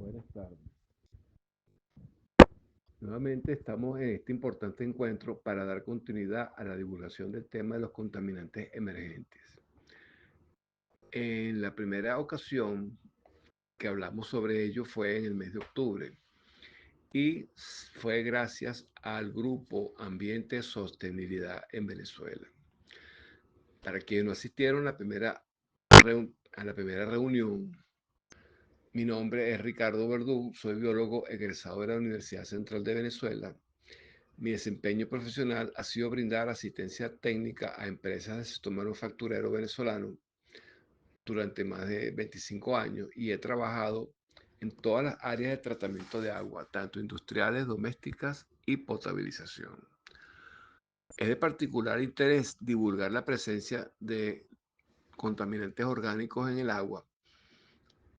Buenas tardes. Nuevamente estamos en este importante encuentro para dar continuidad a la divulgación del tema de los contaminantes emergentes. En la primera ocasión que hablamos sobre ello fue en el mes de octubre y fue gracias al grupo Ambiente Sostenibilidad en Venezuela. Para quienes no asistieron a la primera reunión, mi nombre es Ricardo Verdú, soy biólogo egresado de la Universidad Central de Venezuela. Mi desempeño profesional ha sido brindar asistencia técnica a empresas del sector manufacturero venezolano durante más de 25 años y he trabajado en todas las áreas de tratamiento de agua, tanto industriales, domésticas y potabilización. Es de particular interés divulgar la presencia de contaminantes orgánicos en el agua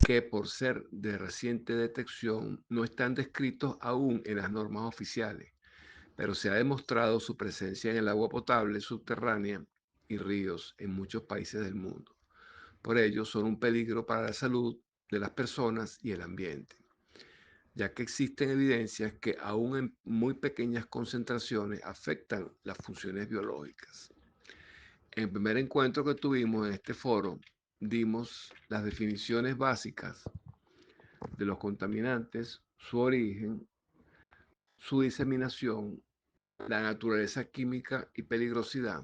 que por ser de reciente detección no están descritos aún en las normas oficiales, pero se ha demostrado su presencia en el agua potable subterránea y ríos en muchos países del mundo. Por ello, son un peligro para la salud de las personas y el ambiente, ya que existen evidencias que aún en muy pequeñas concentraciones afectan las funciones biológicas. En el primer encuentro que tuvimos en este foro, dimos las definiciones básicas de los contaminantes, su origen, su diseminación, la naturaleza química y peligrosidad,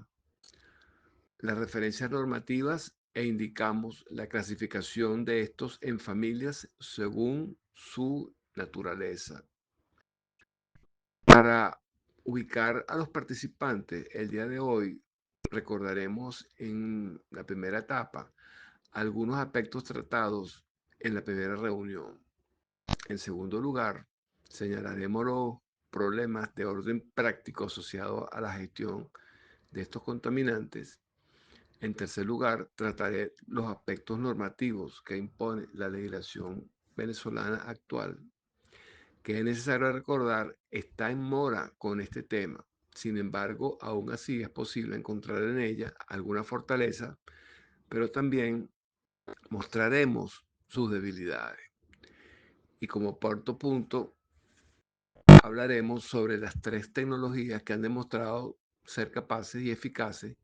las referencias normativas e indicamos la clasificación de estos en familias según su naturaleza. Para ubicar a los participantes, el día de hoy recordaremos en la primera etapa algunos aspectos tratados en la primera reunión. En segundo lugar, señalaremos los problemas de orden práctico asociados a la gestión de estos contaminantes. En tercer lugar, trataré los aspectos normativos que impone la legislación venezolana actual, que es necesario recordar está en mora con este tema. Sin embargo, aún así es posible encontrar en ella alguna fortaleza, pero también mostraremos sus debilidades. Y como cuarto punto, hablaremos sobre las tres tecnologías que han demostrado ser capaces y eficaces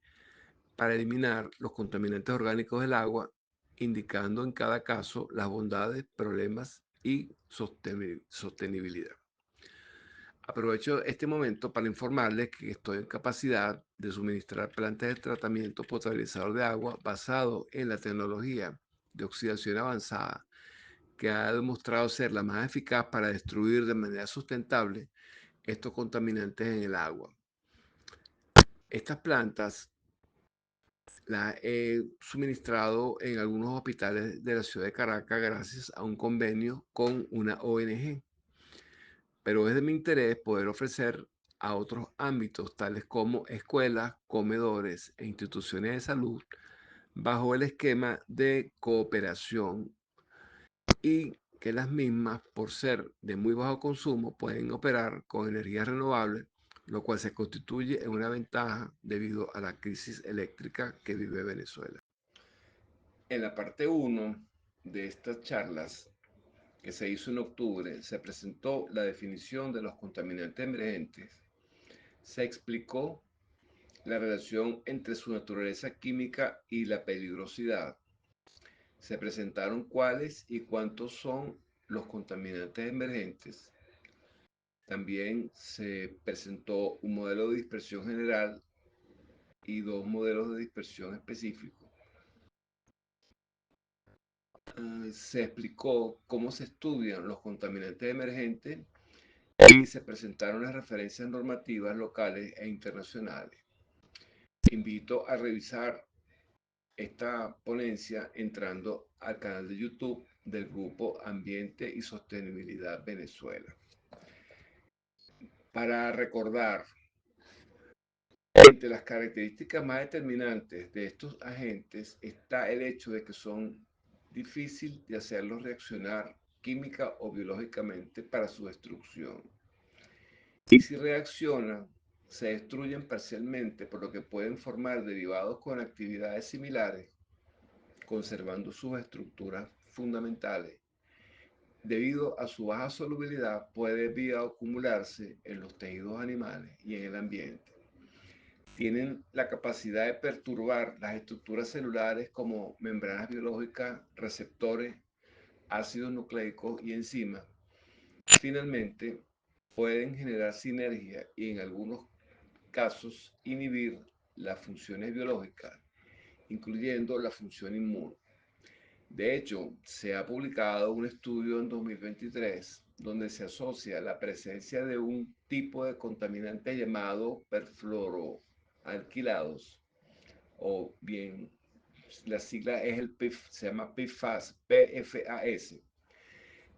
para eliminar los contaminantes orgánicos del agua, indicando en cada caso las bondades, problemas y sostenibilidad. Aprovecho este momento para informarles que estoy en capacidad de suministrar plantas de tratamiento potabilizador de agua basado en la tecnología de oxidación avanzada, que ha demostrado ser la más eficaz para destruir de manera sustentable estos contaminantes en el agua. Estas plantas las he suministrado en algunos hospitales de la ciudad de Caracas gracias a un convenio con una ONG. Pero es de mi interés poder ofrecer a otros ámbitos, tales como escuelas, comedores e instituciones de salud, bajo el esquema de cooperación y que las mismas, por ser de muy bajo consumo, pueden operar con energías renovables, lo cual se constituye en una ventaja debido a la crisis eléctrica que vive Venezuela. En la parte 1 de estas charlas que se hizo en octubre, se presentó la definición de los contaminantes emergentes, se explicó la relación entre su naturaleza química y la peligrosidad, se presentaron cuáles y cuántos son los contaminantes emergentes, también se presentó un modelo de dispersión general y dos modelos de dispersión específicos. Se explicó cómo se estudian los contaminantes emergentes y se presentaron las referencias normativas locales e internacionales. Invito a revisar esta ponencia entrando al canal de YouTube del Grupo Ambiente y Sostenibilidad Venezuela. Para recordar, entre las características más determinantes de estos agentes está el hecho de que son difíciles de hacerlos reaccionar química o biológicamente para su destrucción. Y si reaccionan, se destruyen parcialmente, por lo que pueden formar derivados con actividades similares, conservando sus estructuras fundamentales. debido a su baja solubilidad, puede bioacumularse en los tejidos animales y en el ambiente. Tienen la capacidad de perturbar las estructuras celulares como membranas biológicas, receptores, ácidos nucleicos y enzimas. Finalmente, pueden generar sinergia y en algunos casos inhibir las funciones biológicas, incluyendo la función inmune. De hecho, se ha publicado un estudio en 2023 donde se asocia la presencia de un tipo de contaminante llamado perfluoroalquilados, o bien la sigla es el PIF, se llama PFAS, PFAS.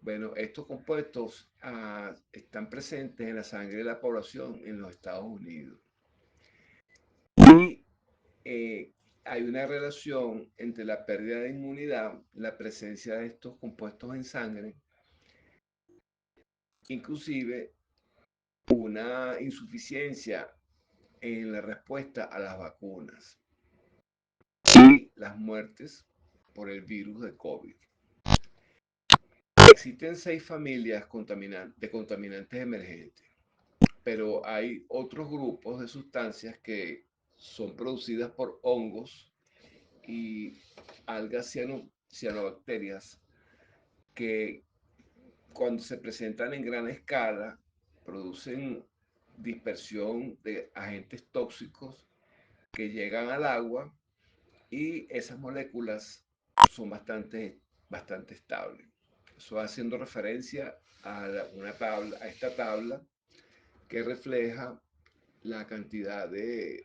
Bueno, estos compuestos están presentes en la sangre de la población en los Estados Unidos. Y eh, hay una relación entre la pérdida de inmunidad, la presencia de estos compuestos en sangre, inclusive una insuficiencia en la respuesta a las vacunas y las muertes por el virus de COVID. Existen 6 familias de contaminantes emergentes, pero hay otros grupos de sustancias que son producidas por hongos y algas cianobacterias que cuando se presentan en gran escala producen dispersión de agentes tóxicos que llegan al agua y esas moléculas son bastante estables. Eso haciendo referencia a a esta tabla que refleja la cantidad de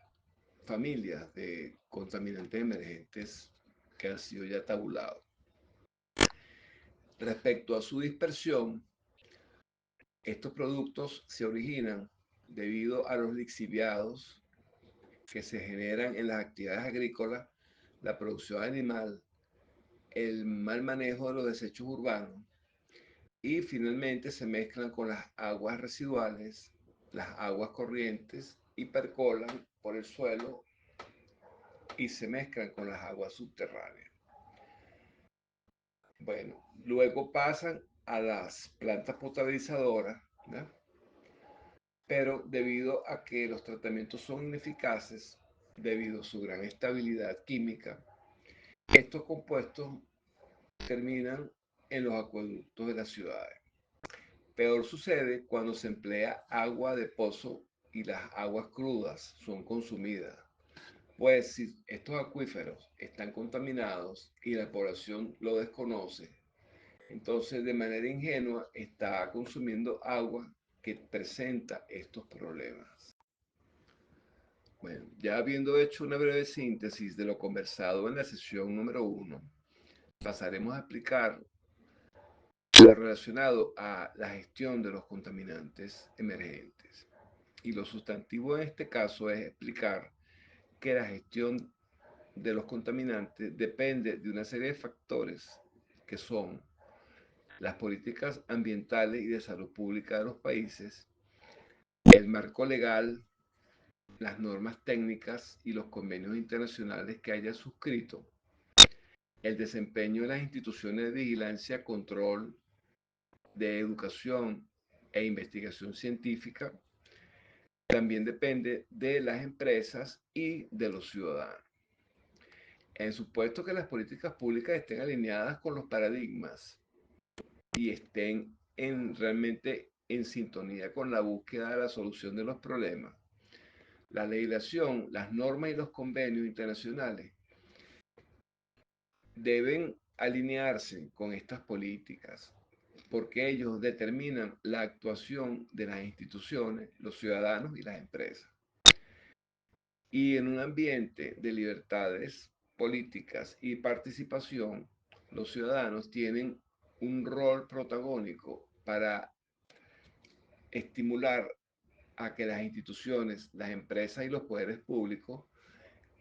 familias de contaminantes emergentes que han sido ya tabulados. Respecto a su dispersión, estos productos se originan debido a los lixiviados que se generan en las actividades agrícolas, la producción animal, el mal manejo de los desechos urbanos y finalmente se mezclan con las aguas residuales, las aguas corrientes y percolan por el suelo y se mezclan con las aguas subterráneas. Bueno, luego pasan a las plantas potabilizadoras, ¿no? Pero debido a que los tratamientos son ineficaces, debido a su gran estabilidad química, estos compuestos terminan en los acueductos de las ciudades. Peor sucede cuando se emplea agua de pozo y las aguas crudas son consumidas, pues si estos acuíferos están contaminados y la población lo desconoce, entonces de manera ingenua está consumiendo agua que presenta estos problemas. Bueno, ya habiendo hecho una breve síntesis de lo conversado en la sesión número 1, pasaremos a explicar lo relacionado a la gestión de los contaminantes emergentes. Y lo sustantivo en este caso es explicar que la gestión de los contaminantes depende de una serie de factores que son las políticas ambientales y de salud pública de los países, el marco legal, las normas técnicas y los convenios internacionales que haya suscrito, el desempeño de las instituciones de vigilancia, control, de educación e investigación científica, también depende de las empresas y de los ciudadanos. En supuesto que las políticas públicas estén alineadas con los paradigmas y estén realmente en sintonía con la búsqueda de la solución de los problemas, la legislación, las normas y los convenios internacionales deben alinearse con estas políticas porque ellos determinan la actuación de las instituciones, los ciudadanos y las empresas. Y en un ambiente de libertades políticas y participación, los ciudadanos tienen un rol protagónico para estimular a que las instituciones, las empresas y los poderes públicos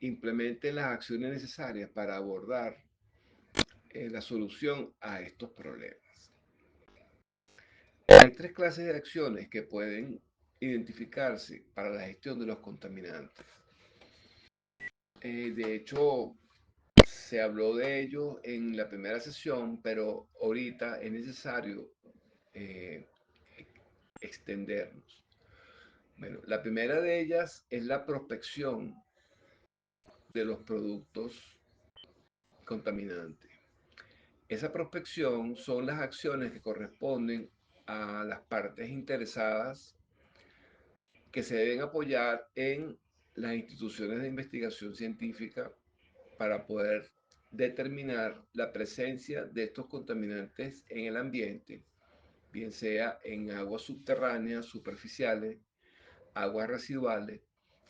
implementen las acciones necesarias para abordar la solución a estos problemas. Hay 3 clases de acciones que pueden identificarse para la gestión de los contaminantes. De hecho, Se habló de ello en la primera sesión, pero ahorita es necesario eh, extendernos. Bueno, la primera de ellas es la prospección de los productos contaminantes. Esa prospección son las acciones que corresponden a las partes interesadas que se deben apoyar en las instituciones de investigación científica para poder determinar la presencia de estos contaminantes en el ambiente, bien sea en aguas subterráneas, superficiales, aguas residuales,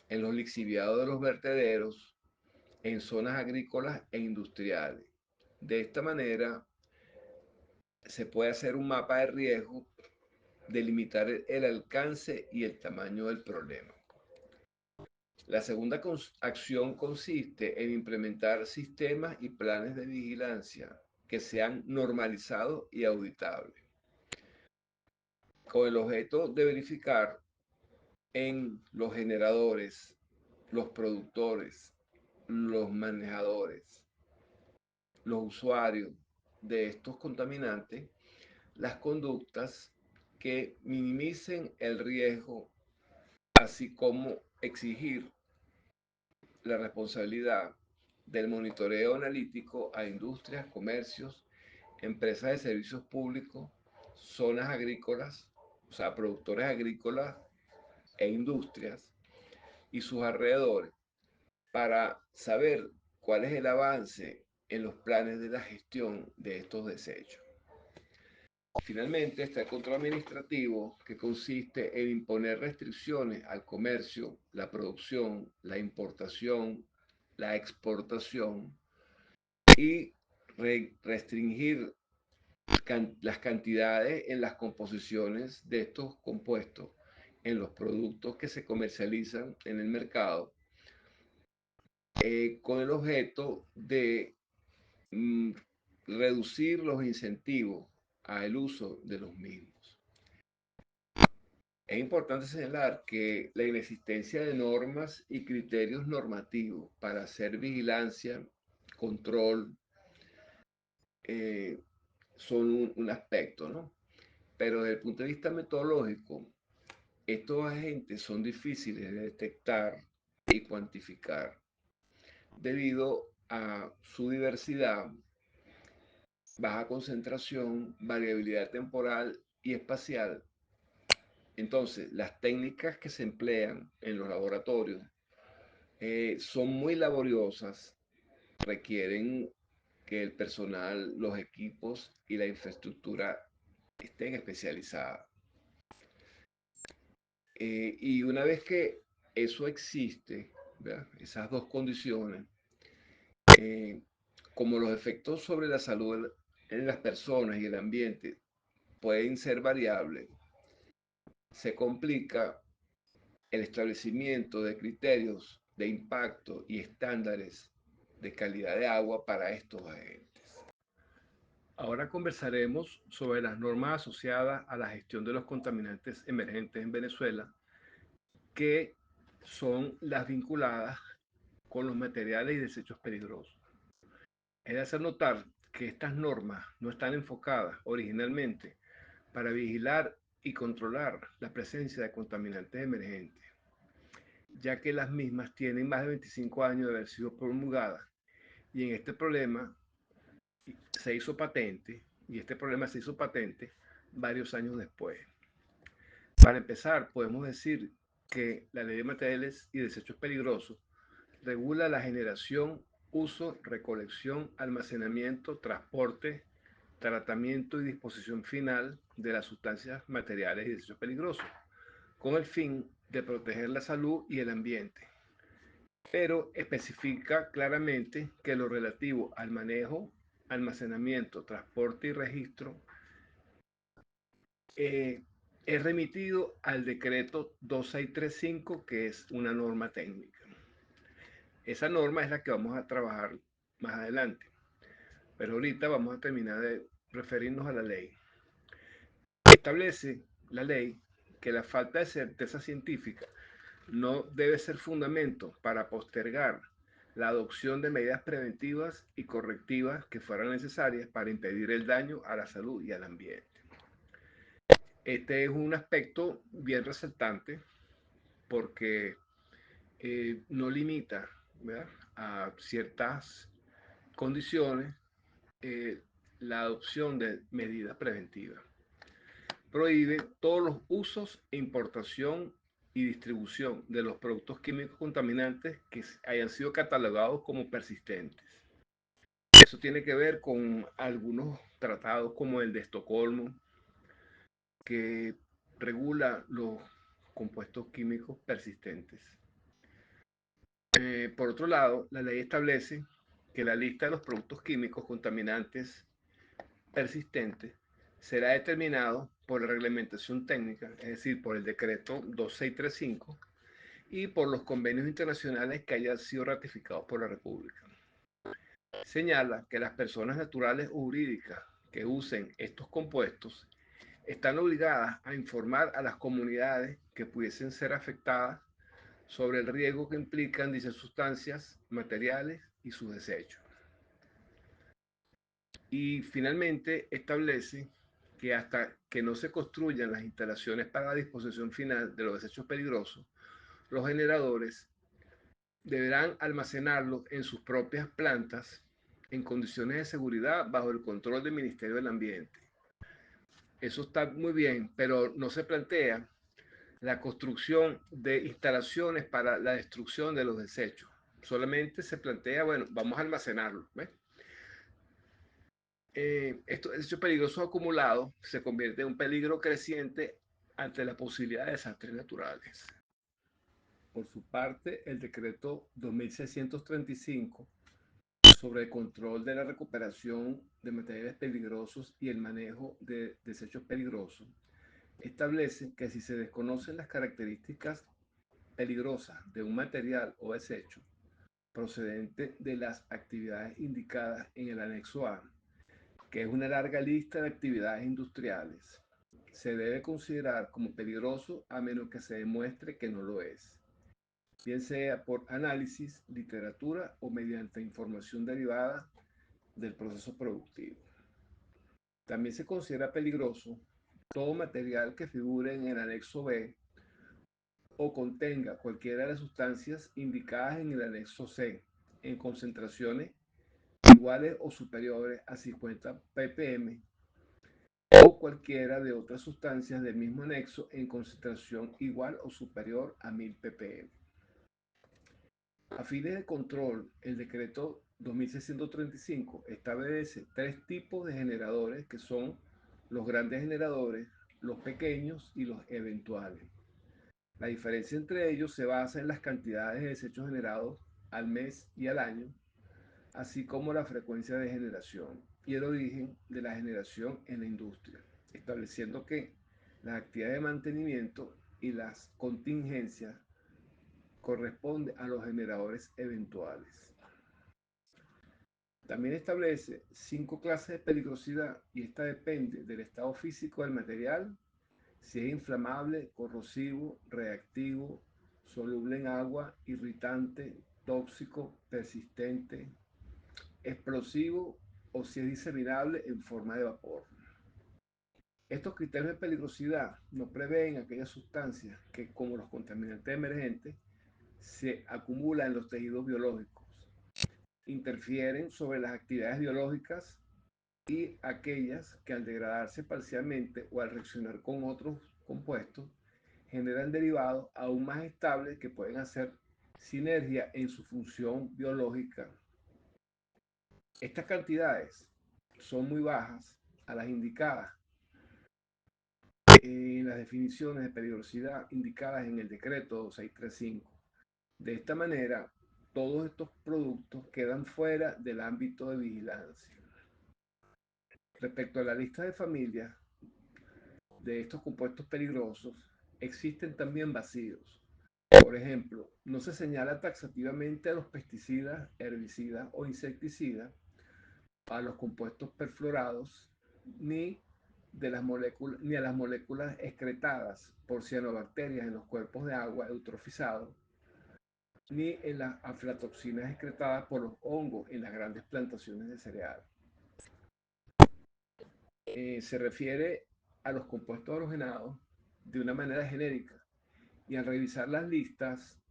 en los lixiviados de los vertederos, en zonas agrícolas e industriales. De esta manera se puede hacer un mapa de riesgo, delimitar el alcance y el tamaño del problema. La segunda acción consiste en implementar sistemas y planes de vigilancia que sean normalizados y auditables, con el objeto de verificar en los generadores, los productores, los manejadores, los usuarios de estos contaminantes, las conductas que minimicen el riesgo, así como exigir la responsabilidad del monitoreo analítico a industrias, comercios, empresas de servicios públicos, zonas agrícolas, o sea, productores agrícolas e industrias y sus alrededores, para saber cuál es el avance en los planes de la gestión de estos desechos. Finalmente está el control administrativo, que consiste en imponer restricciones al comercio, la producción, la importación, la exportación y restringir las cantidades en las composiciones de estos compuestos en los productos que se comercializan en el mercado, con el objeto de mm, reducir los incentivos al uso de los mismos. Es importante señalar que la inexistencia de normas y criterios normativos para hacer vigilancia, control, eh, son un aspecto, ¿no? Pero desde el punto de vista metodológico, estos agentes son difíciles de detectar y cuantificar debido a su diversidad, baja concentración, variabilidad temporal y espacial. Entonces, las técnicas que se emplean en los laboratorios son muy laboriosas, requieren que el personal, los equipos y la infraestructura estén especializadas. Y una vez que eso existe, ¿verdad? Esas dos condiciones, eh, como los efectos sobre la salud en las personas y el ambiente pueden ser variables, se complica el establecimiento de criterios de impacto y estándares de calidad de agua para estos agentes. Ahora conversaremos sobre las normas asociadas a la gestión de los contaminantes emergentes en Venezuela, que son las vinculadas con los materiales y desechos peligrosos. Es de hacer notar que estas normas no están enfocadas originalmente para vigilar y controlar la presencia de contaminantes emergentes, ya que las mismas tienen más de 25 años de haber sido promulgadas y en este problema se hizo patente, y este problema se hizo patente varios años después. Para empezar, podemos decir que la Ley de Materiales y Desechos Peligrosos regula la generación, uso, recolección, almacenamiento, transporte, tratamiento y disposición final de las sustancias, materiales y desechos peligrosos, con el fin de proteger la salud y el ambiente, pero especifica claramente que lo relativo al manejo, almacenamiento, transporte y registro eh, es remitido al decreto 2635, que es una norma técnica. Esa norma es la que vamos a trabajar más adelante, pero ahorita vamos a terminar de referirnos a la ley. Establece la ley que la falta de certeza científica no debe ser fundamento para postergar la adopción de medidas preventivas y correctivas que fueran necesarias para impedir el daño a la salud y al ambiente. Este es un aspecto bien resaltante porque no limita, ¿verdad?, a ciertas condiciones la adopción de medidas preventivas. Prohíbe todos los usos e importación y distribución de los productos químicos contaminantes que hayan sido catalogados como persistentes. Eso tiene que ver con algunos tratados como el de Estocolmo, que regula los compuestos químicos persistentes. Por otro lado, la ley establece que la lista de los productos químicos contaminantes persistentes será determinado por la reglamentación técnica, es decir, por el decreto 2635 y por los convenios internacionales que hayan sido ratificados por la República. Señala que las personas naturales o jurídicas que usen estos compuestos están obligadas a informar a las comunidades que pudiesen ser afectadas sobre el riesgo que implican dichas sustancias, materiales y sus desechos. Y finalmente establece que hasta que no se construyan las instalaciones para la disposición final de los desechos peligrosos, los generadores deberán almacenarlos en sus propias plantas en condiciones de seguridad bajo el control del Ministerio del Ambiente. Eso está muy bien, pero no se plantea la construcción de instalaciones para la destrucción de los desechos. Solamente se plantea, bueno, vamos a almacenarlo. ¿Ves? Estos desechos peligrosos acumulados se convierten en un peligro creciente ante la posibilidad de desastres naturales. Por su parte, el decreto 2635 sobre el control de la recuperación de materiales peligrosos y el manejo de desechos peligrosos establece que si se desconocen las características peligrosas de un material o desecho procedente de las actividades indicadas en el anexo A, que es una larga lista de actividades industriales, se debe considerar como peligroso a menos que se demuestre que no lo es, bien sea por análisis, literatura o mediante información derivada del proceso productivo. También se considera peligroso todo material que figure en el anexo B o contenga cualquiera de las sustancias indicadas en el anexo C en concentraciones iguales o superiores a 50 ppm o cualquiera de otras sustancias del mismo anexo en concentración igual o superior a 1000 ppm. A fines de control, el decreto 2635 establece tres tipos de generadores que son los grandes generadores, los pequeños y los eventuales. La diferencia entre ellos se basa en las cantidades de desechos generados al mes y al año, así como la frecuencia de generación y el origen de la generación en la industria, estableciendo que las actividades de mantenimiento y las contingencias corresponden a los generadores eventuales. También establece 5 clases de peligrosidad y esta depende del estado físico del material, si es inflamable, corrosivo, reactivo, soluble en agua, irritante, tóxico, persistente, explosivo o si es diseminable en forma de vapor. Estos criterios de peligrosidad no prevén aquellas sustancias que, como los contaminantes emergentes, se acumulan en los tejidos biológicos, interfieren sobre las actividades biológicas y aquellas que al degradarse parcialmente o al reaccionar con otros compuestos generan derivados aún más estables que pueden hacer sinergia en su función biológica. Estas cantidades son muy bajas a las indicadas en las definiciones de peligrosidad indicadas en el decreto 635. De esta manera, todos estos productos quedan fuera del ámbito de vigilancia. Respecto a la lista de familias de estos compuestos peligrosos, existen también vacíos. Por ejemplo, no se señala taxativamente a los pesticidas, herbicidas o insecticidas, a los compuestos perfluorados, ni a las moléculas excretadas por cianobacterias en los cuerpos de agua eutrofizados, ni en las aflatoxinas excretadas por los hongos en las grandes plantaciones de cereal. Se refiere a los compuestos halogenados de una manera genérica y al revisar las listas,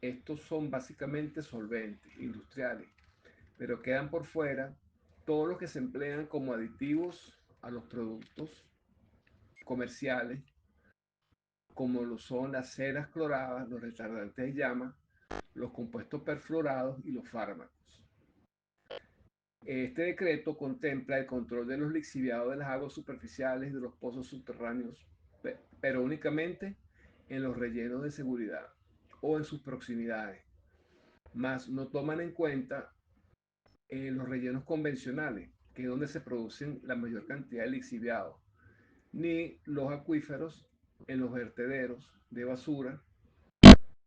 estos son básicamente solventes industriales, pero quedan por fuera todos los que se emplean como aditivos a los productos comerciales, como lo son las ceras cloradas, los retardantes de llama, los compuestos perfluorados y los fármacos. Este decreto contempla el control de los lixiviados de las aguas superficiales y de los pozos subterráneos, pero únicamente en los rellenos de seguridad o en sus proximidades, más no toman en cuenta los rellenos convencionales, que es donde se producen la mayor cantidad de lixiviados, ni los acuíferos en los vertederos de basura,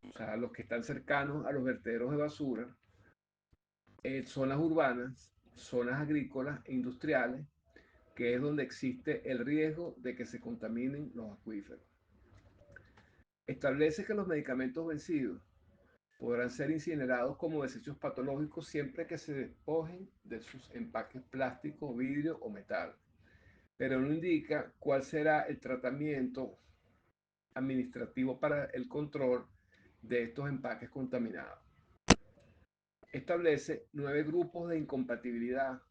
o sea, los que están cercanos a los vertederos de basura, zonas urbanas, zonas agrícolas e industriales, que es donde existe el riesgo de que se contaminen los acuíferos. Establece que los medicamentos vencidos podrán ser incinerados como desechos patológicos siempre que se despojen de sus empaques plástico, vidrio o metal, pero no indica cuál será el tratamiento administrativo para el control de estos empaques contaminados. Establece 9 grupos de incompatibilidad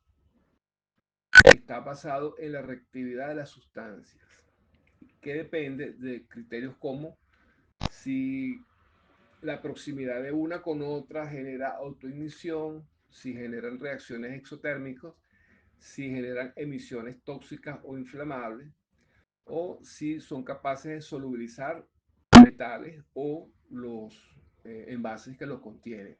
que está basado en la reactividad de las sustancias, que depende de criterios como si la proximidad de una con otra genera autoignición, si generan reacciones exotérmicas, si generan emisiones tóxicas o inflamables, o si son capaces de solubilizar metales o los envases que los contienen.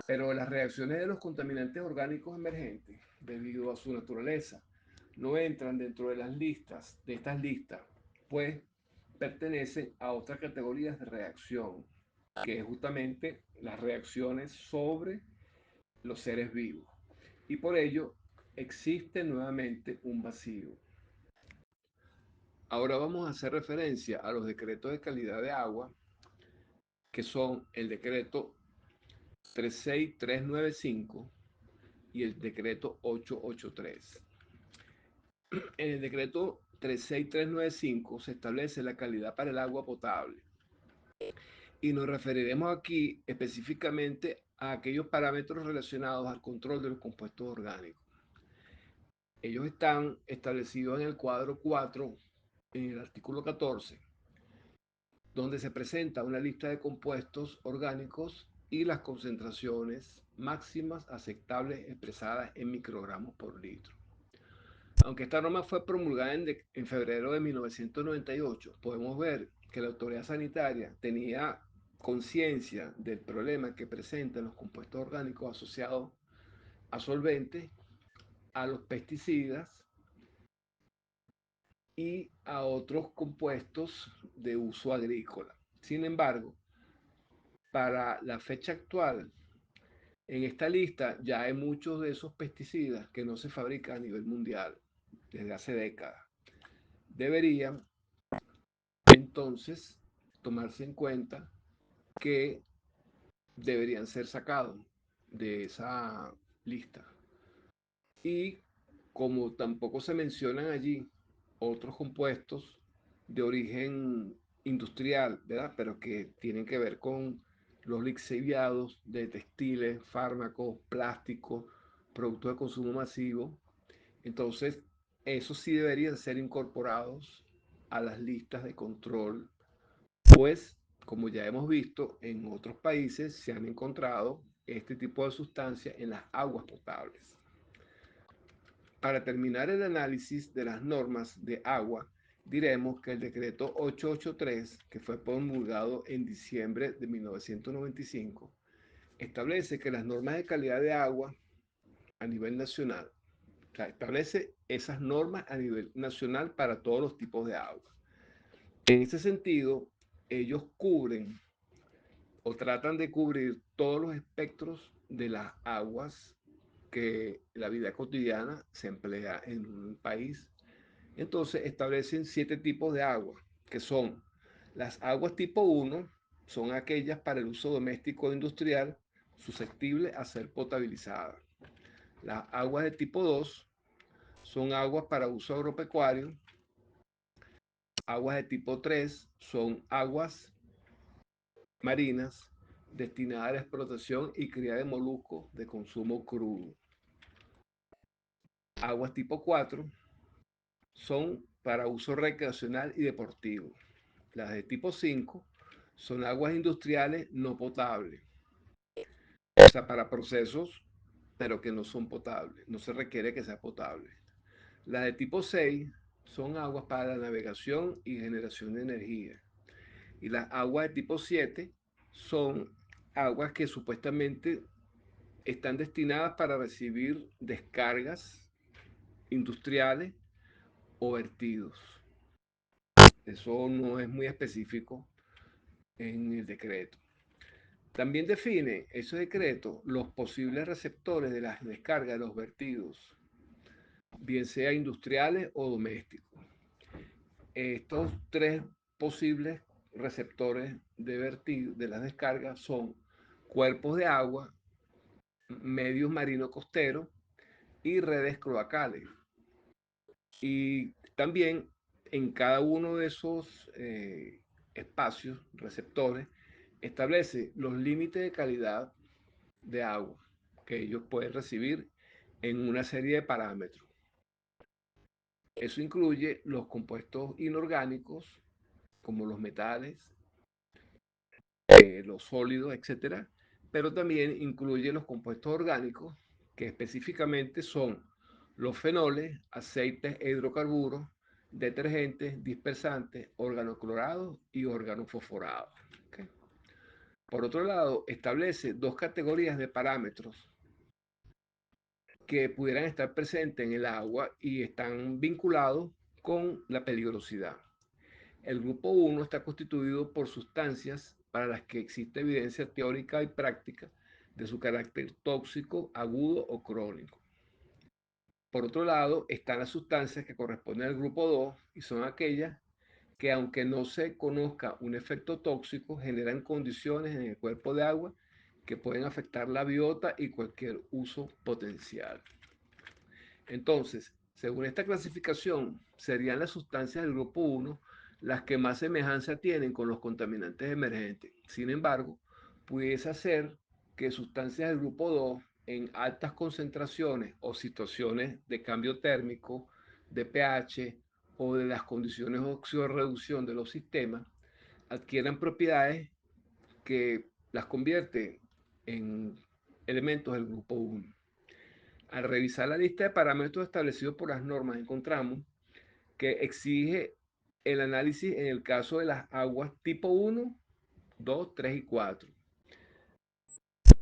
Pero las reacciones de los contaminantes orgánicos emergentes, debido a su naturaleza, no entran dentro de las listas, de estas listas, pues pertenecen a otras categorías de reacción, que es justamente las reacciones sobre los seres vivos. Y por ello existe nuevamente un vacío. Ahora vamos a hacer referencia a los decretos de calidad de agua, que son el decreto 36395 y el decreto 883. En el decreto 36395 se establece la calidad para el agua potable y nos referiremos aquí específicamente a aquellos parámetros relacionados al control de los compuestos orgánicos. Ellos están establecidos en el cuadro 4, en el artículo 14, donde se presenta una lista de compuestos orgánicos y las concentraciones máximas aceptables expresadas en microgramos por litro. Aunque esta norma fue promulgada en febrero de 1998, podemos ver que la autoridad sanitaria tenía conciencia del problema que presentan los compuestos orgánicos asociados a solventes, a los pesticidas y a otros compuestos de uso agrícola. Sin embargo, para la fecha actual, en esta lista ya hay muchos de esos pesticidas que no se fabrican a nivel mundial desde hace décadas. Deberían entonces tomarse en cuenta que deberían ser sacados de esa lista. Y como tampoco se mencionan allí otros compuestos de origen industrial, ¿verdad? Pero que tienen que ver con los lixiviados de textiles, fármacos, plásticos, productos de consumo masivo. Entonces, esos sí deberían ser incorporados a las listas de control, pues, como ya hemos visto, en otros países se han encontrado este tipo de sustancias en las aguas potables. Para terminar el análisis de las normas de agua, diremos que el decreto 883, que fue promulgado en diciembre de 1995, establece que las normas de calidad de agua a nivel nacional, o sea, establece esas normas a nivel nacional para todos los tipos de agua. En ese sentido, ellos cubren o tratan de cubrir todos los espectros de las aguas que la vida cotidiana se emplea en un país. Entonces establecen 7 tipos de agua, que son las aguas tipo 1, son aquellas para el uso doméstico o industrial susceptibles a ser potabilizadas. Las aguas de tipo 2 son aguas para uso agropecuario. Aguas de tipo 3 son aguas marinas destinadas a la explotación y cría de moluscos de consumo crudo. Aguas tipo 4 son para uso recreacional y deportivo. Las de tipo 5 son aguas industriales no potables, o sea, para procesos, pero que no son potables, no se requiere que sea potable. Las de tipo 6 son aguas para la navegación y generación de energía. Y las aguas de tipo 7 son aguas que supuestamente están destinadas para recibir descargas industriales o vertidos. Eso no es muy específico en el decreto. También define ese decreto los posibles receptores de las descargas de los vertidos, bien sea industriales o domésticos. Estos tres posibles receptores de vertido de las descargas son cuerpos de agua, medios marinos costeros y redes cloacales. Y también en cada uno de esos espacios, receptores, establece los límites de calidad de agua que ellos pueden recibir en una serie de parámetros. Eso incluye los compuestos inorgánicos, como los metales, los sólidos, etcétera, pero también incluye los compuestos orgánicos, que específicamente son los fenoles, aceites e hidrocarburos, detergentes, dispersantes, órganos clorados y órganos fosforados. ¿Okay? Por otro lado, establece dos categorías de parámetros que pudieran estar presentes en el agua y están vinculados con la peligrosidad. El grupo 1 está constituido por sustancias para las que existe evidencia teórica y práctica de su carácter tóxico, agudo o crónico. Por otro lado, están las sustancias que corresponden al grupo 2 y son aquellas que, aunque no se conozca un efecto tóxico, generan condiciones en el cuerpo de agua que pueden afectar la biota y cualquier uso potencial. Entonces, según esta clasificación, serían las sustancias del grupo 1 las que más semejanza tienen con los contaminantes emergentes. Sin embargo, pudiese ser que sustancias del grupo 2 en altas concentraciones o situaciones de cambio térmico, de pH o de las condiciones de oxidorreducción de los sistemas adquieran propiedades que las convierten en elementos del grupo 1. Al revisar la lista de parámetros establecidos por las normas, encontramos que exige el análisis en el caso de las aguas tipo 1, 2, 3 y 4.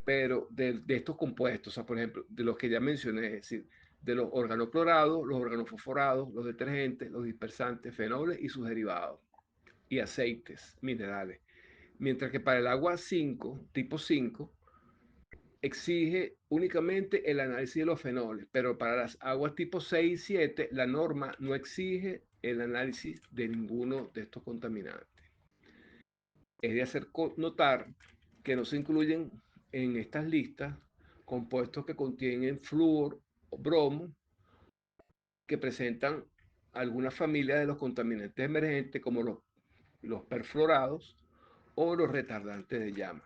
Pero de estos compuestos, o sea, por ejemplo, de los que ya mencioné, es decir, de los organoclorados, los organofosforados, los detergentes, los dispersantes, fenoles y sus derivados, y aceites minerales. Mientras que para el agua 5, tipo 5, exige únicamente el análisis de los fenoles, pero para las aguas tipo 6 y 7 la norma no exige el análisis de ninguno de estos contaminantes. Es de hacer notar que no se incluyen en estas listas compuestos que contienen flúor o bromo, que presentan alguna familia de los contaminantes emergentes como los perfluorados o los retardantes de llama.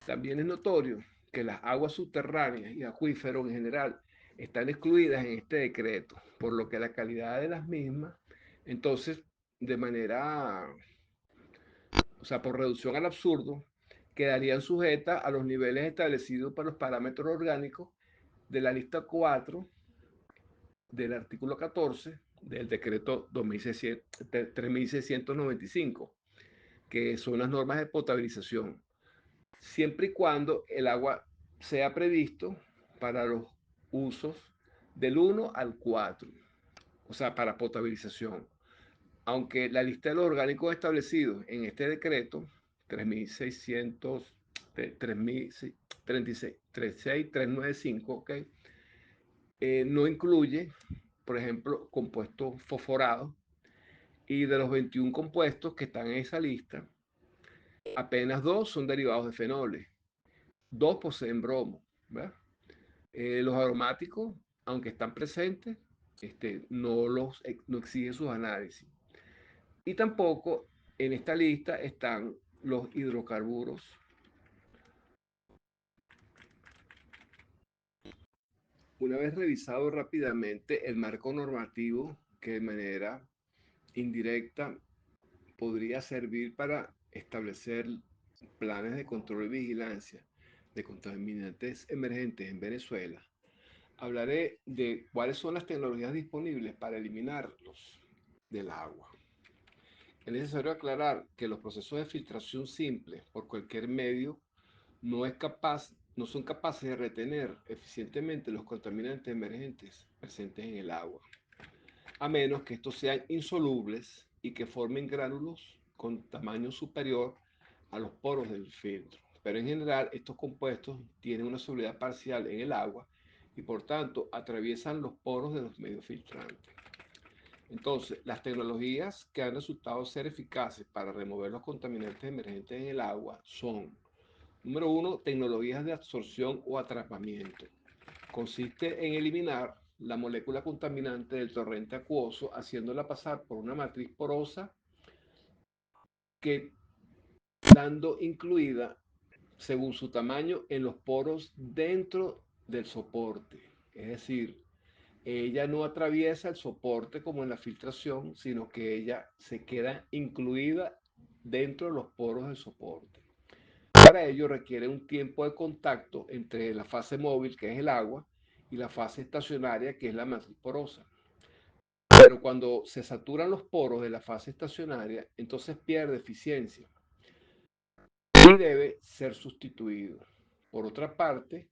También es notorio que las aguas subterráneas y acuíferos en general están excluidas en este decreto, por lo que la calidad de las mismas, entonces, de manera, o sea, por reducción al absurdo, quedarían sujetas a los niveles establecidos para los parámetros orgánicos de la lista 4 del artículo 14 del decreto 3695, que son las normas de potabilización, siempre y cuando el agua sea previsto para los usos del 1 al 4, o sea, para potabilización. Aunque la lista de los orgánicos establecidos en este decreto 3600, 36395, ¿okay? No incluye, por ejemplo, compuestos fosforados, y de los 21 compuestos que están en esa lista, Apenas dos son derivados de fenoles, dos poseen bromo, ¿verdad? Los aromáticos, aunque están presentes, no exigen sus análisis. Y tampoco en esta lista están los hidrocarburos. Una vez revisado rápidamente el marco normativo que de manera indirecta podría servir para establecer planes de control y vigilancia de contaminantes emergentes en Venezuela, hablaré de cuáles son las tecnologías disponibles para eliminarlos del agua. Es necesario aclarar que los procesos de filtración simples por cualquier medio no son capaces de retener eficientemente los contaminantes emergentes presentes en el agua, a menos que estos sean insolubles y que formen gránulos con tamaño superior a los poros del filtro. Pero en general estos compuestos tienen una solubilidad parcial en el agua y por tanto atraviesan los poros de los medios filtrantes. Entonces, las tecnologías que han resultado ser eficaces para remover los contaminantes emergentes en el agua son: número uno, tecnologías de absorción o atrapamiento. Consiste en eliminar la molécula contaminante del torrente acuoso haciéndola pasar por una matriz porosa que dando incluida según su tamaño en los poros dentro del soporte. Es decir, ella no atraviesa el soporte como en la filtración, sino que ella se queda incluida dentro de los poros del soporte. Para ello requiere un tiempo de contacto entre la fase móvil, que es el agua, y la fase estacionaria, que es la matriz porosa. Pero cuando se saturan los poros de la fase estacionaria, entonces pierde eficiencia y debe ser sustituido. Por otra parte,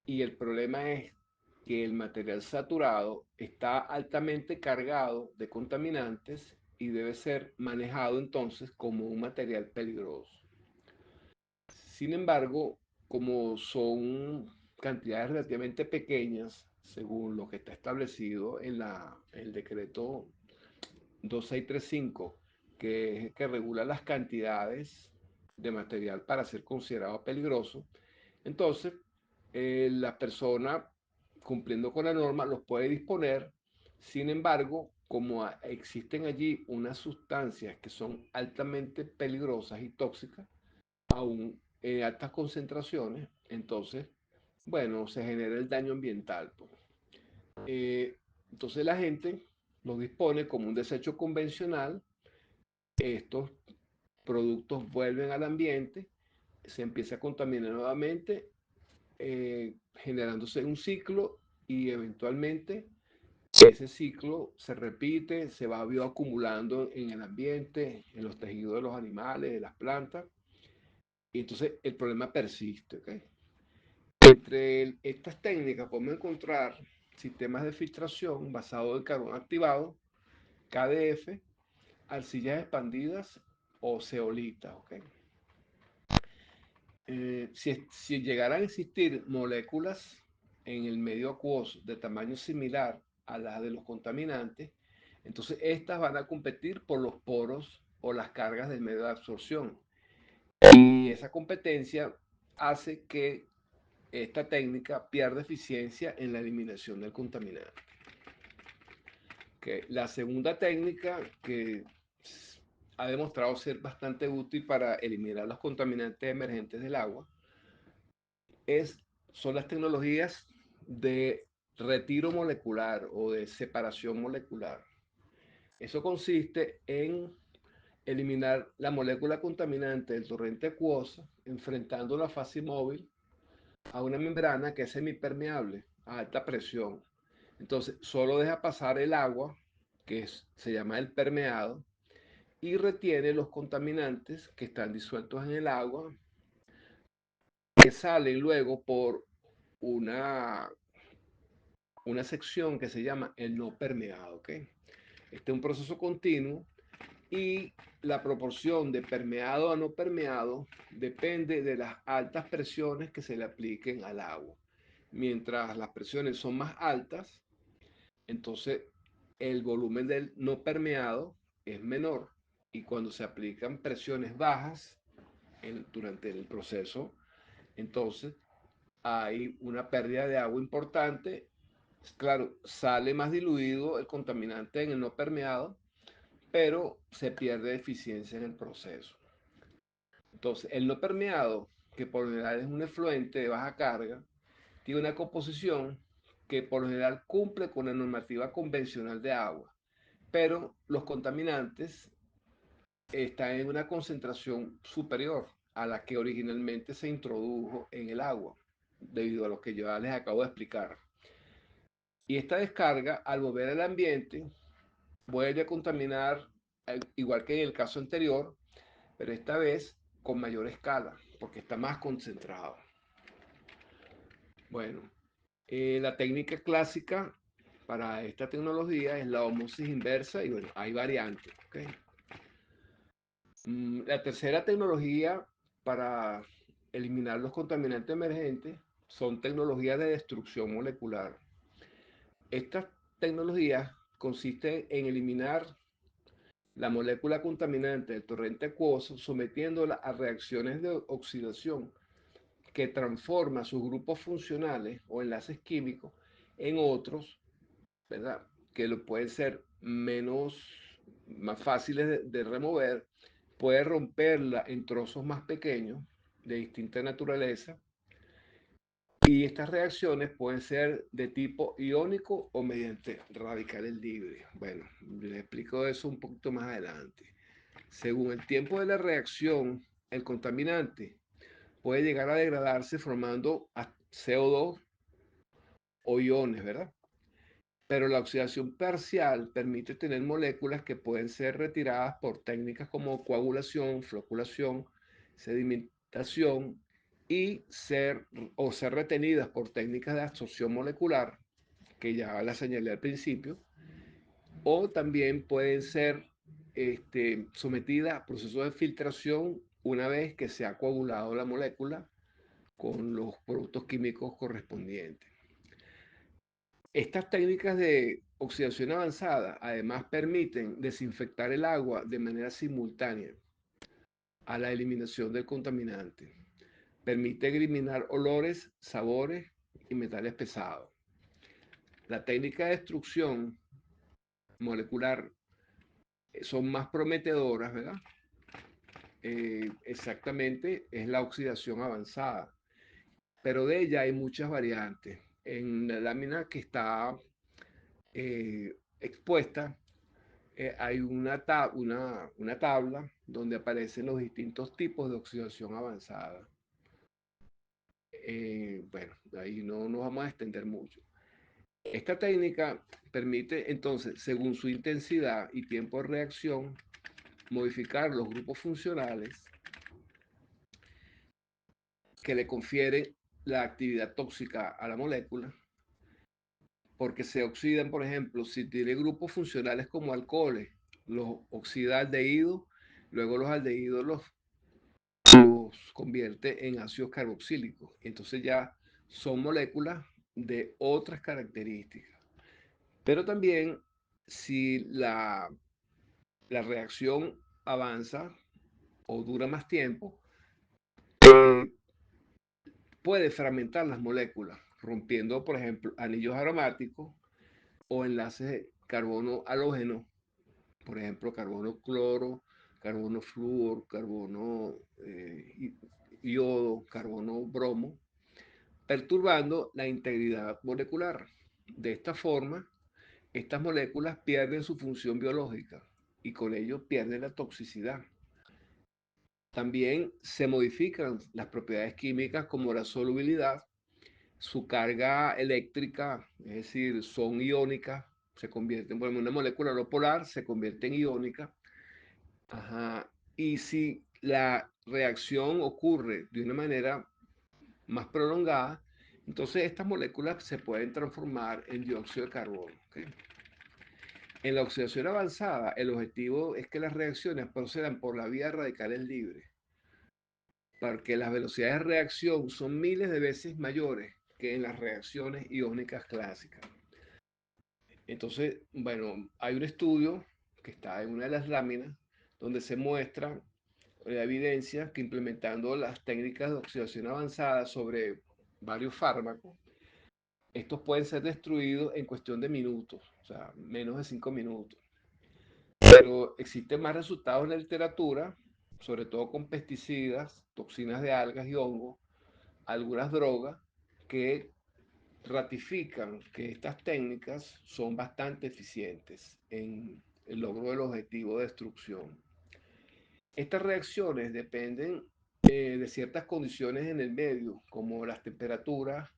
y el problema es que el material saturado está altamente cargado de contaminantes y debe ser manejado entonces como un material peligroso. Sin embargo, como son cantidades relativamente pequeñas, según lo que está establecido en el decreto 2635, que regula las cantidades de material para ser considerado peligroso, entonces la persona, cumpliendo con la norma, los puede disponer. Sin embargo, como existen allí unas sustancias que son altamente peligrosas y tóxicas, aún en altas concentraciones, entonces, bueno, se genera el daño ambiental, pues. Entonces la gente los dispone como un desecho convencional. Estos productos vuelven al ambiente, se empieza a contaminar nuevamente, generándose un ciclo y eventualmente ese ciclo se repite, se va bioacumulando en el ambiente, en los tejidos de los animales, de las plantas, y entonces el problema persiste. ¿Okay? Entre estas técnicas podemos encontrar sistemas de filtración basados en carbón activado, KDF, arcillas expandidas o zeolitas. ¿Okay? Si llegaran a existir moléculas en el medio acuoso de tamaño similar a las de los contaminantes, entonces estas van a competir por los poros o las cargas del medio de absorción. Y esa competencia hace que esta técnica pierda eficiencia en la eliminación del contaminante. Okay. La segunda técnica que ha demostrado ser bastante útil para eliminar los contaminantes emergentes del agua son las tecnologías de retiro molecular o de separación molecular. Eso consiste en eliminar la molécula contaminante del torrente acuoso, enfrentando la fase móvil a una membrana que es semipermeable a alta presión. Entonces, solo deja pasar el agua, se llama el permeado, y retiene los contaminantes que están disueltos en el agua, que salen luego por una sección que se llama el no permeado. ¿Okay? Este es un proceso continuo y la proporción de permeado a no permeado depende de las altas presiones que se le apliquen al agua. Mientras las presiones son más altas, entonces el volumen del no permeado es menor, y cuando se aplican presiones bajas, durante el proceso, entonces hay una pérdida de agua importante. Claro, sale más diluido el contaminante en el no permeado, pero se pierde eficiencia en el proceso. Entonces, el no permeado, que por lo general es un efluente de baja carga, tiene una composición que por lo general cumple con la normativa convencional de agua, pero los contaminantes están en una concentración superior a la que originalmente se introdujo en el agua, debido a lo que yo ya les acabo de explicar. Y esta descarga, al volver al ambiente, vuelve a contaminar, igual que en el caso anterior, pero esta vez con mayor escala, porque está más concentrado. Bueno, la técnica clásica para esta tecnología es la osmosis inversa y bueno, hay variantes. ¿Okay? La tercera tecnología para eliminar los contaminantes emergentes son tecnologías de destrucción molecular. Estas tecnologías consisten en eliminar la molécula contaminante del torrente acuoso sometiéndola a reacciones de oxidación que transforma sus grupos funcionales o enlaces químicos en otros, ¿verdad? Que lo pueden ser más fáciles de remover, puede romperla en trozos más pequeños de distinta naturaleza y estas reacciones pueden ser de tipo iónico o mediante radicales libres. Bueno, les explico eso un poquito más adelante. Según el tiempo de la reacción, el contaminante puede llegar a degradarse formando CO2 o iones, ¿verdad? Pero la oxidación parcial permite tener moléculas que pueden ser retiradas por técnicas como coagulación, floculación, sedimentación y ser retenidas por técnicas de absorción molecular, que ya la señalé al principio, o también pueden ser sometidas a procesos de filtración una vez que se ha coagulado la molécula con los productos químicos correspondientes. Estas técnicas de oxidación avanzada además permiten desinfectar el agua de manera simultánea a la eliminación del contaminante. Permite eliminar olores, sabores y metales pesados. La técnica de destrucción molecular son más prometedoras, ¿verdad? Exactamente es la oxidación avanzada, pero de ella hay muchas variantes. En la lámina que está expuesta hay una tabla donde aparecen los distintos tipos de oxidación avanzada. Bueno, ahí no nos vamos a extender mucho. Esta técnica permite entonces, según su intensidad y tiempo de reacción, modificar los grupos funcionales que le confieren la actividad tóxica a la molécula, porque se oxidan, por ejemplo, si tiene grupos funcionales como alcoholes, los oxida aldehído, luego los aldehídos los convierte en ácidos carboxílicos. Entonces ya son moléculas de otras características. Pero también si la reacción avanza o dura más tiempo, puede fragmentar las moléculas, rompiendo, por ejemplo, anillos aromáticos o enlaces de carbono halógeno, por ejemplo, carbono cloro, carbono flúor, carbono yodo, carbono bromo, perturbando la integridad molecular. De esta forma, estas moléculas pierden su función biológica y con ello pierden la toxicidad. También se modifican las propiedades químicas como la solubilidad, su carga eléctrica, es decir, son iónicas, se convierten, por ejemplo, una molécula no polar se convierte en iónica. Ajá. Y si la reacción ocurre de una manera más prolongada, entonces estas moléculas se pueden transformar en dióxido de carbono. ¿Okay? En la oxidación avanzada, el objetivo es que las reacciones procedan por la vía radicales libres, porque las velocidades de reacción son miles de veces mayores que en las reacciones iónicas clásicas. Entonces, bueno, hay un estudio que está en una de las láminas donde se muestra evidencia que implementando las técnicas de oxidación avanzada sobre varios fármacos, estos pueden ser destruidos en cuestión de minutos, o sea, menos de 5 minutos. Pero existen más resultados en la literatura, sobre todo con pesticidas, toxinas de algas y hongos, algunas drogas, que ratifican que estas técnicas son bastante eficientes en el logro del objetivo de destrucción. Estas reacciones dependen de ciertas condiciones en el medio, como las temperaturas,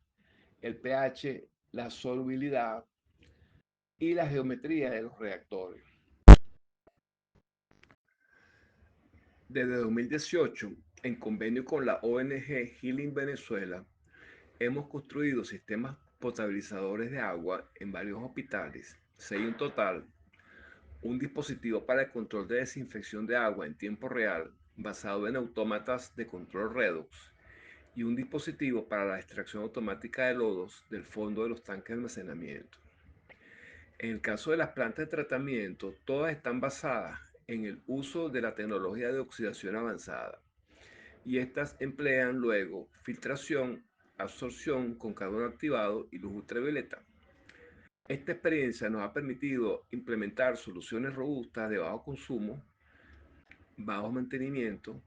el pH, la solubilidad y la geometría de los reactores. Desde 2018, en convenio con la ONG Healing Venezuela, hemos construido sistemas potabilizadores de agua en varios hospitales, 6 en total, un dispositivo para el control de desinfección de agua en tiempo real basado en autómatas de control redox y un dispositivo para la extracción automática de lodos del fondo de los tanques de almacenamiento. En el caso de las plantas de tratamiento, todas están basadas en el uso de la tecnología de oxidación avanzada y estas emplean luego filtración, absorción con carbono activado y luz ultravioleta. Esta experiencia nos ha permitido implementar soluciones robustas de bajo consumo, bajo mantenimiento,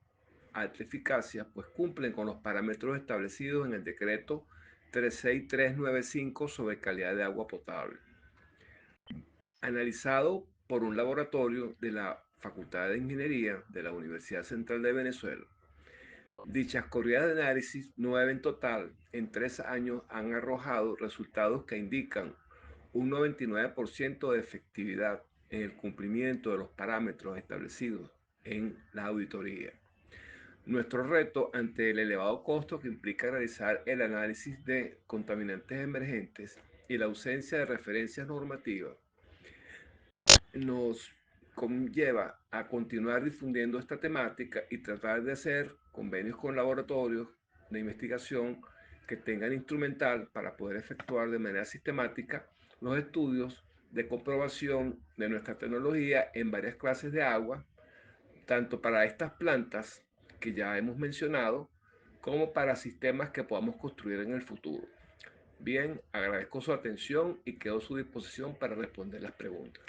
alta eficacia, pues cumplen con los parámetros establecidos en el decreto 36395 sobre calidad de agua potable. Analizado por un laboratorio de la Facultad de Ingeniería de la Universidad Central de Venezuela, dichas corridas de análisis, 9 en total, en 3 años han arrojado resultados que indican un 99% de efectividad en el cumplimiento de los parámetros establecidos en la auditoría. Nuestro reto ante el elevado costo que implica realizar el análisis de contaminantes emergentes y la ausencia de referencias normativas nos conlleva a continuar difundiendo esta temática y tratar de hacer convenios con laboratorios de investigación que tengan instrumental para poder efectuar de manera sistemática los estudios de comprobación de nuestra tecnología en varias clases de agua, tanto para estas plantas que ya hemos mencionado, como para sistemas que podamos construir en el futuro. Bien, agradezco su atención y quedo a su disposición para responder las preguntas.